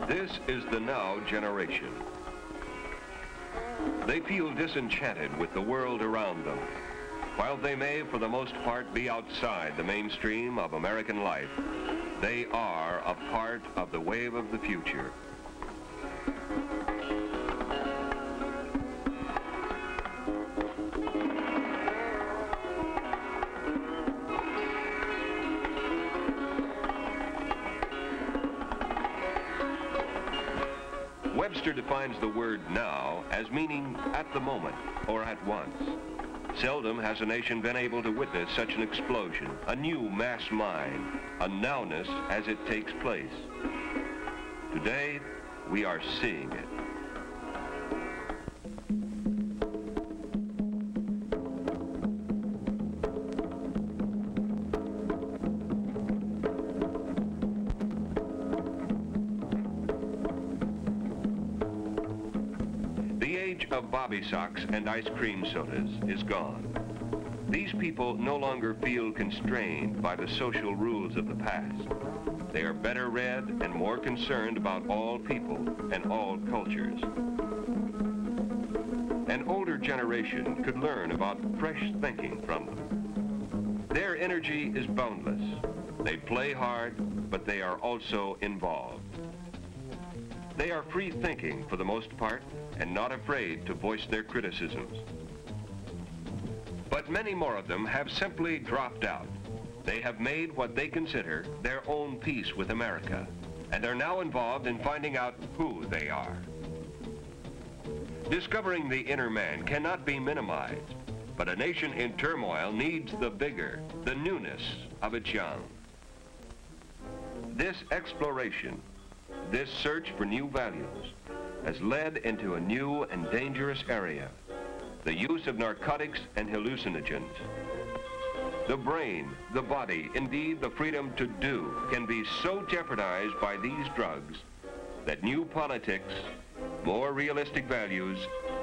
This is the now generation. They feel disenchanted with the world around them. While they may, for the most part, be outside the mainstream of American life, they are a part of the wave of the future. Webster defines the word now as meaning at the moment or at once. Seldom has a nation been able to witness such an explosion, a new mass mind, a nowness as it takes place. Today, we are seeing it. Of bobby socks and ice cream sodas is gone. These people no longer feel constrained by the social rules of the past. They are better read and more concerned about all people and all cultures. An older generation could learn about fresh thinking from them. Their energy is boundless. They play hard, but they are also involved. They are free thinking for the most part, and not afraid to voice their criticisms. But many more of them have simply dropped out. They have made what they consider their own peace with America, and are now involved in finding out who they are. Discovering the inner man cannot be minimized, but a nation in turmoil needs the vigor, the newness of its young. This exploration, this search for new values, has led into a new and dangerous area, the use of narcotics and hallucinogens. The brain, the body, indeed the freedom to do, can be so jeopardized by these drugs that new politics, more realistic values,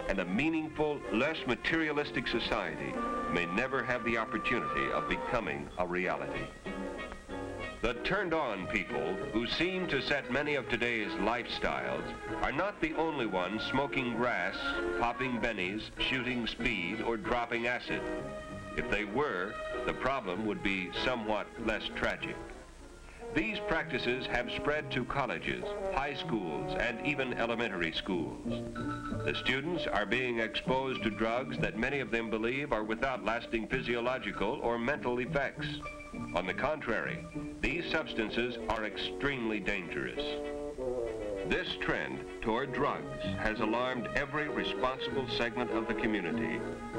and a meaningful, less materialistic society may never have the opportunity of becoming a reality. The turned-on people, who seem to set many of today's lifestyles, are not the only ones smoking grass, popping bennies, shooting speed, or dropping acid. If they were, the problem would be somewhat less tragic. These practices have spread to colleges, high schools, and even elementary schools. The students are being exposed to drugs that many of them believe are without lasting physiological or mental effects. On the contrary, these substances are extremely dangerous. This trend toward drugs has alarmed every responsible segment of the community,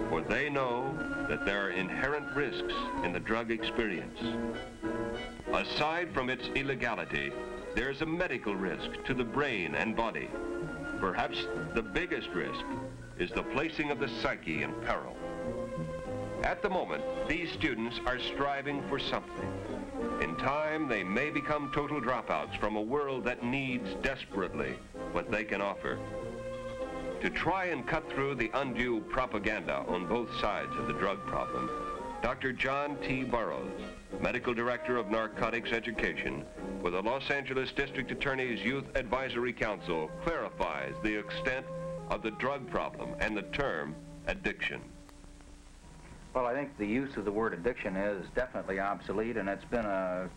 for they know that there are inherent risks in the drug experience. Aside from its illegality, there's a medical risk to the brain and body. Perhaps the biggest risk is the placing of the psyche in peril. At the moment, these students are striving for something. In time, they may become total dropouts from a world that needs desperately what they can offer. To try and cut through the undue propaganda on both sides of the drug problem, Dr. John T. Burroughs, Medical Director of Narcotics Education with the Los Angeles District Attorney's Youth Advisory Council, clarifies the extent of the drug problem and the term addiction. Well, I think the use of the word addiction is definitely obsolete, and it's been a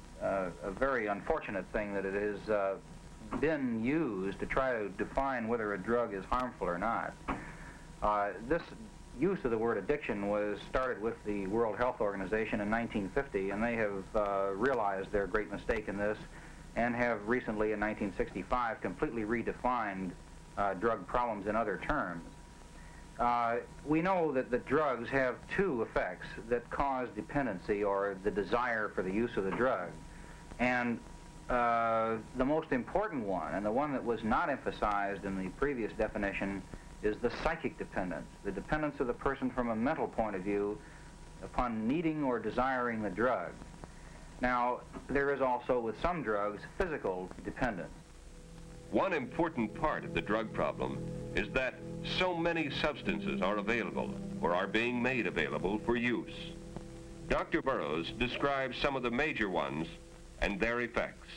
very unfortunate thing that it has been used to try to define whether a drug is harmful or not. This use of the word addiction was started with the World Health Organization in 1950, and they have realized their great mistake in this and have recently, in 1965, completely redefined drug problems in other terms. We know that the drugs have two effects that cause dependency or the desire for the use of the drug. And the most important one, and the one that was not emphasized in the previous definition, is the psychic dependence, the dependence of the person from a mental point of view upon needing or desiring the drug. Now, there is also, with some drugs, physical dependence. One important part of the drug problem is that so many substances are available or are being made available for use. Dr. Burroughs describes some of the major ones and their effects.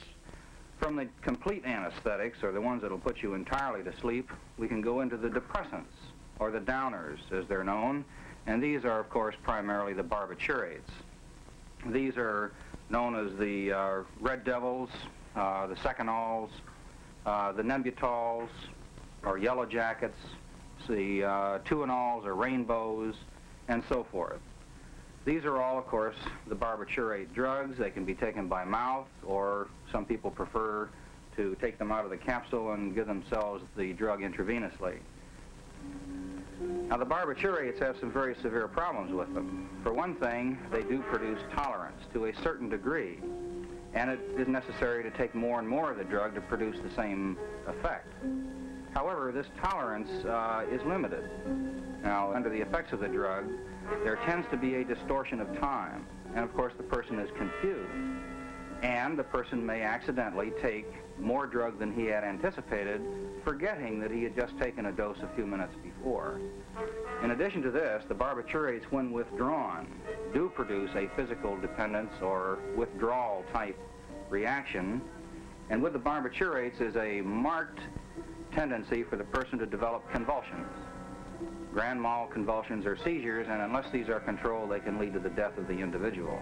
From the complete anesthetics, or the ones that will put you entirely to sleep, we can go into the depressants, or the downers, as they're known. And these are, of course, primarily the barbiturates. These are known as the Red Devils, the Secanols, the Nembutols, or Yellow Jackets, the Tuinols, or Rainbows, and so forth. These are all, of course, the barbiturate drugs. They can be taken by mouth, or some people prefer to take them out of the capsule and give themselves the drug intravenously. Now, the barbiturates have some very severe problems with them. For one thing, they do produce tolerance to a certain degree, and it is necessary to take more and more of the drug to produce the same effect. However, this tolerance is limited. Now, under the effects of the drug, there tends to be a distortion of time, and of course the person is confused, and the person may accidentally take more drug than he had anticipated, forgetting that he had just taken a dose a few minutes before. In addition to this, the barbiturates, when withdrawn, do produce a physical dependence or withdrawal type reaction, and with the barbiturates is a marked tendency for the person to develop convulsions. Grand mal convulsions or seizures, and unless these are controlled, they can lead to the death of the individual.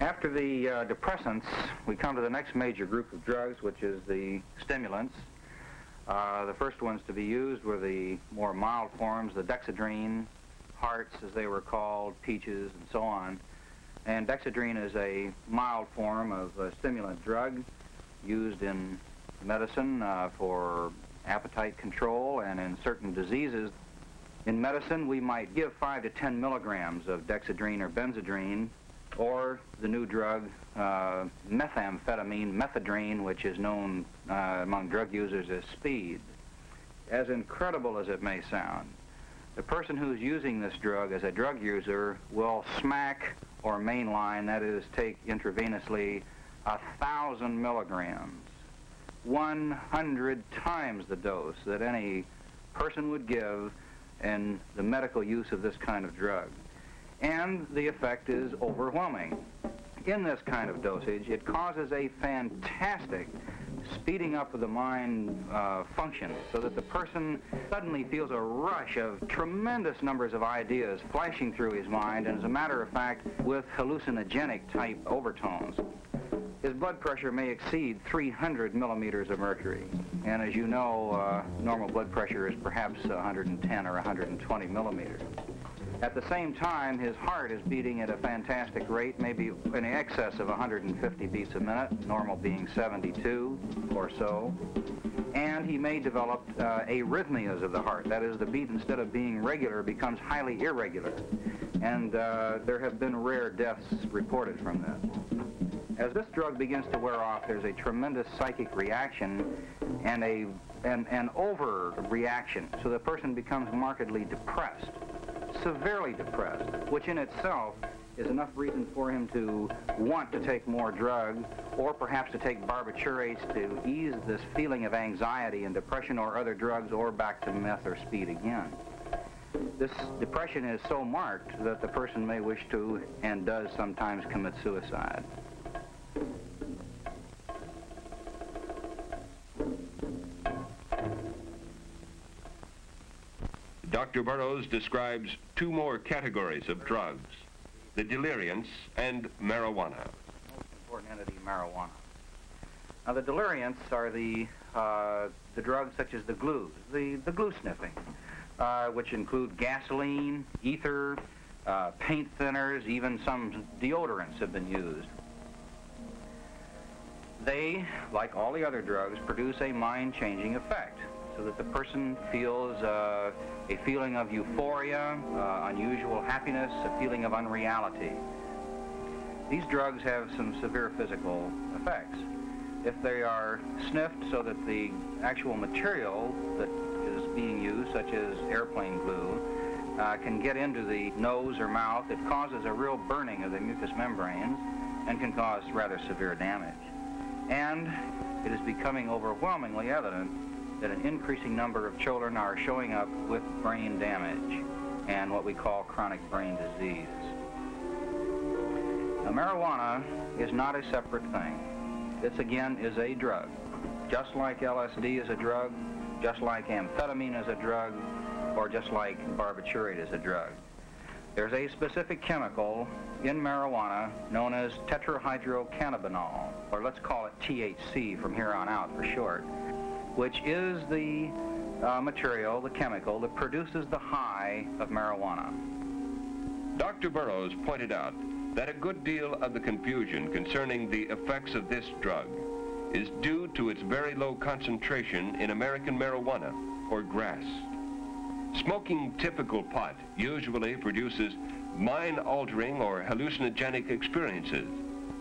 After the depressants, we come to the next major group of drugs, which is the stimulants. The first ones to be used were the more mild forms, the Dexedrine, Hearts, as they were called, Peaches, and so on. And Dexedrine is a mild form of a stimulant drug used in medicine for appetite control and in certain diseases. In medicine, we might give 5 to 10 milligrams of Dexedrine or Benzedrine, or the new drug methamphetamine, methadrine, which is known among drug users as speed. As incredible as it may sound, the person who's using this drug as a drug user will smack or mainline, that is, take intravenously 1,000 milligrams, 100 times the dose that any person would give in the medical use of this kind of drug. And the effect is overwhelming. In this kind of dosage, it causes a fantastic speeding up of the mind function, so that the person suddenly feels a rush of tremendous numbers of ideas flashing through his mind, and as a matter of fact, with hallucinogenic type overtones. His blood pressure may exceed 300 millimeters of mercury, and as you know, normal blood pressure is perhaps 110 or 120 millimeters. At the same time, his heart is beating at a fantastic rate, maybe in excess of 150 beats a minute, normal being 72 or so. And he may develop arrhythmias of the heart. That is, the beat, instead of being regular, becomes highly irregular. And there have been rare deaths reported from this. As this drug begins to wear off, there's a tremendous psychic reaction and an overreaction, so the person becomes markedly depressed. Severely depressed, which in itself is enough reason for him to want to take more drug, or perhaps to take barbiturates to ease this feeling of anxiety and depression, or other drugs, or back to meth or speed again. This depression is so marked that the person may wish to, and does sometimes, commit suicide. Dr. Burroughs describes 2 more categories of drugs, the deliriants and marijuana. Most important entity, marijuana. Now, the deliriants are the drugs such as the glues, the glue sniffing, which include gasoline, ether, paint thinners, even some deodorants have been used. They, like all the other drugs, produce a mind-changing effect, so that the person feels a feeling of euphoria, unusual happiness, a feeling of unreality. These drugs have some severe physical effects. If they are sniffed so that the actual material that is being used, such as airplane glue, can get into the nose or mouth, it causes a real burning of the mucous membranes and can cause rather severe damage. And it is becoming overwhelmingly evident that an increasing number of children are showing up with brain damage and what we call chronic brain disease. Now, marijuana is not a separate thing. this again is a drug. Just like LSD is a drug, just like amphetamine is a drug, or just like barbiturate is a drug. There's a specific chemical in marijuana known as tetrahydrocannabinol, or let's call it THC from here on out for short, which is the material, the chemical, that produces the high of marijuana. Dr. Burroughs pointed out that a good deal of the confusion concerning the effects of this drug is due to its very low concentration in American marijuana, or grass. Smoking typical pot usually produces mind-altering or hallucinogenic experiences,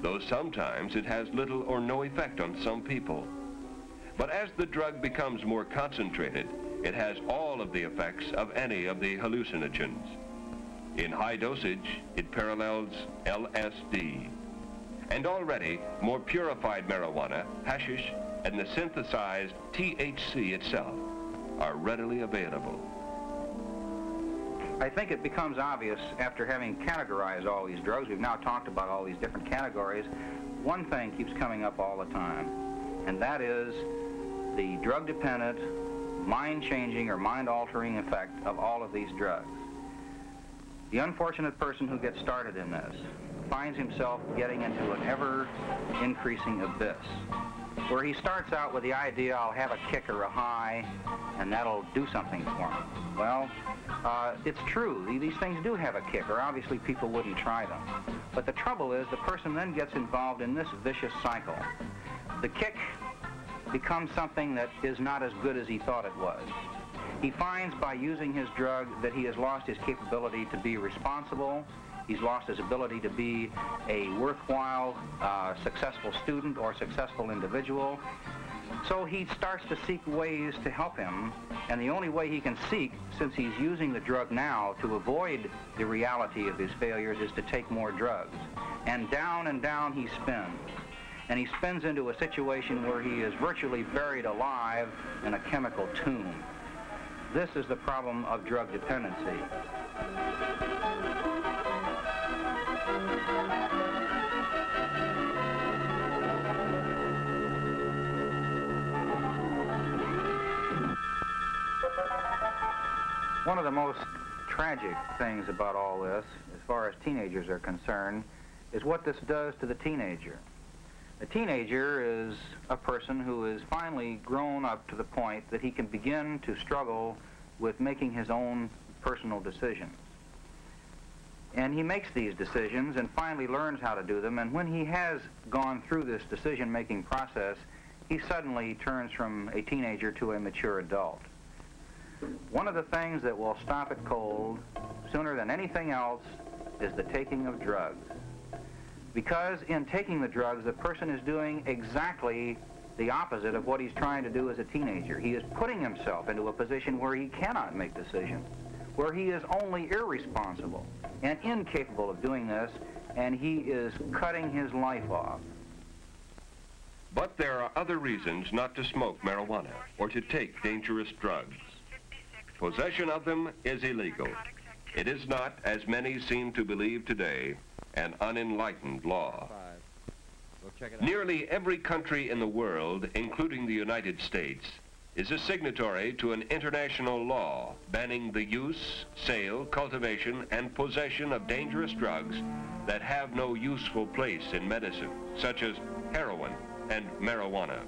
though sometimes it has little or no effect on some people. But as the drug becomes more concentrated, it has all of the effects of any of the hallucinogens. In high dosage, it parallels LSD. And already, more purified marijuana, hashish, and the synthesized THC itself are readily available. I think it becomes obvious after having categorized all these drugs, we've now talked about all these different categories, one thing keeps coming up all the time, and that is the drug-dependent, mind-changing or mind-altering effect of all of these drugs. The unfortunate person who gets started in this finds himself getting into an ever-increasing abyss, where he starts out with the idea, I'll have a kick or a high, and that'll do something for him. Well, it's true. These things do have a kick, or obviously people wouldn't try them. But the trouble is the person then gets involved in this vicious cycle. The kick becomes something that is not as good as he thought it was. He finds by using his drug that he has lost his capability to be responsible. He's lost his ability to be a worthwhile, successful student or successful individual. So he starts to seek ways to help him, and the only way he can seek, since he's using the drug now to avoid the reality of his failures, is to take more drugs. And down he spins. And he spins into a situation where he is virtually buried alive in a chemical tomb. This is the problem of drug dependency. One of the most tragic things about all this, as far as teenagers are concerned, is what this does to the teenager. The teenager is a person who is finally grown up to the point that he can begin to struggle with making his own personal decisions. And he makes these decisions and finally learns how to do them, and when he has gone through this decision-making process, he suddenly turns from a teenager to a mature adult. One of the things that will stop it cold, sooner than anything else, is the taking of drugs. Because in taking the drugs, the person is doing exactly the opposite of what he's trying to do as a teenager. He is putting himself into a position where he cannot make decisions, where he is only irresponsible and incapable of doing this, and he is cutting his life off. But there are other reasons not to smoke marijuana or to take dangerous drugs. Possession of them is illegal. It is not, as many seem to believe today, an unenlightened law. Nearly every country in the world, including the United States, is a signatory to an international law banning the use, sale, cultivation, and possession of dangerous drugs that have no useful place in medicine, such as heroin and marijuana.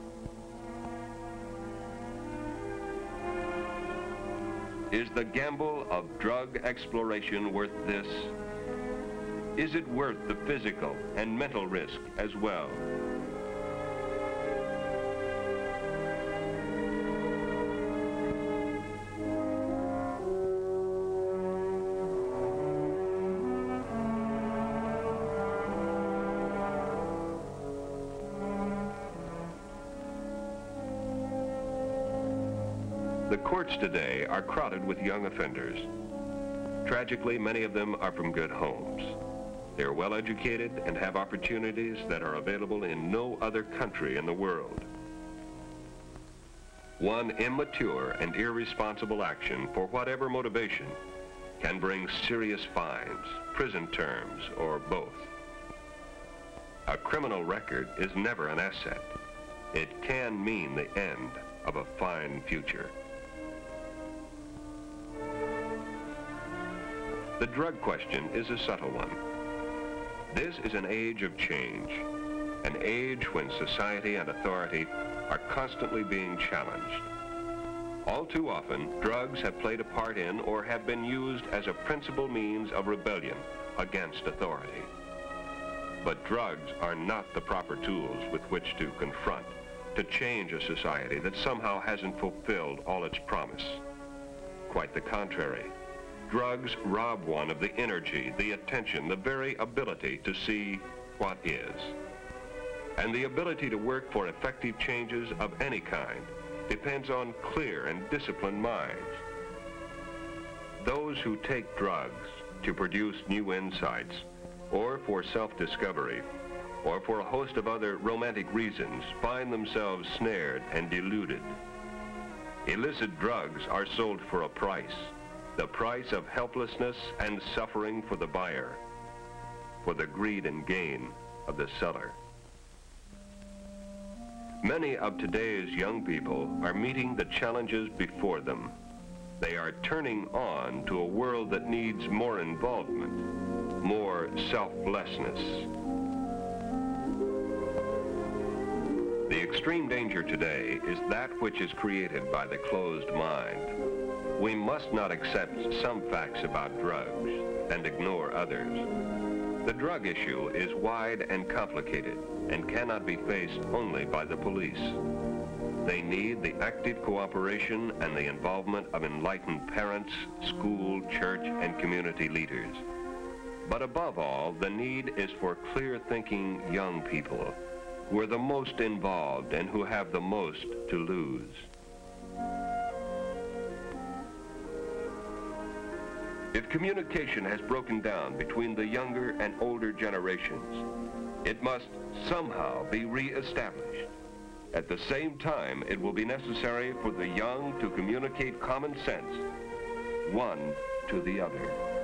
Is the gamble of drug exploration worth this? Is it worth the physical and mental risk as well? The courts today are crowded with young offenders. Tragically, many of them are from good homes. They are well educated and have opportunities that are available in no other country in the world. One immature and irresponsible action, for whatever motivation, can bring serious fines, prison terms, or both. A criminal record is never an asset. It can mean the end of a fine future. The drug question is a subtle one. This is an age of change, an age when society and authority are constantly being challenged. All too often, drugs have played a part in or have been used as a principal means of rebellion against authority. But drugs are not the proper tools with which to confront, to change a society that somehow hasn't fulfilled all its promise. Quite the contrary. Drugs rob one of the energy, the attention, the very ability to see what is. And the ability to work for effective changes of any kind depends on clear and disciplined minds. Those who take drugs to produce new insights, or for self-discovery, or for a host of other romantic reasons, find themselves snared and deluded. Illicit drugs are sold for a price, the price of helplessness and suffering for the buyer, for the greed and gain of the seller. Many of today's young people are meeting the challenges before them. They are turning on to a world that needs more involvement, more selflessness. The extreme danger today is that which is created by the closed mind. We must not accept some facts about drugs and ignore others. The drug issue is wide and complicated and cannot be faced only by the police. They need the active cooperation and the involvement of enlightened parents, school, church, and community leaders. But above all, the need is for clear-thinking young people who are the most involved and who have the most to lose. If communication has broken down between the younger and older generations, it must somehow be re-established. At the same time, it will be necessary for the young to communicate common sense, one to the other.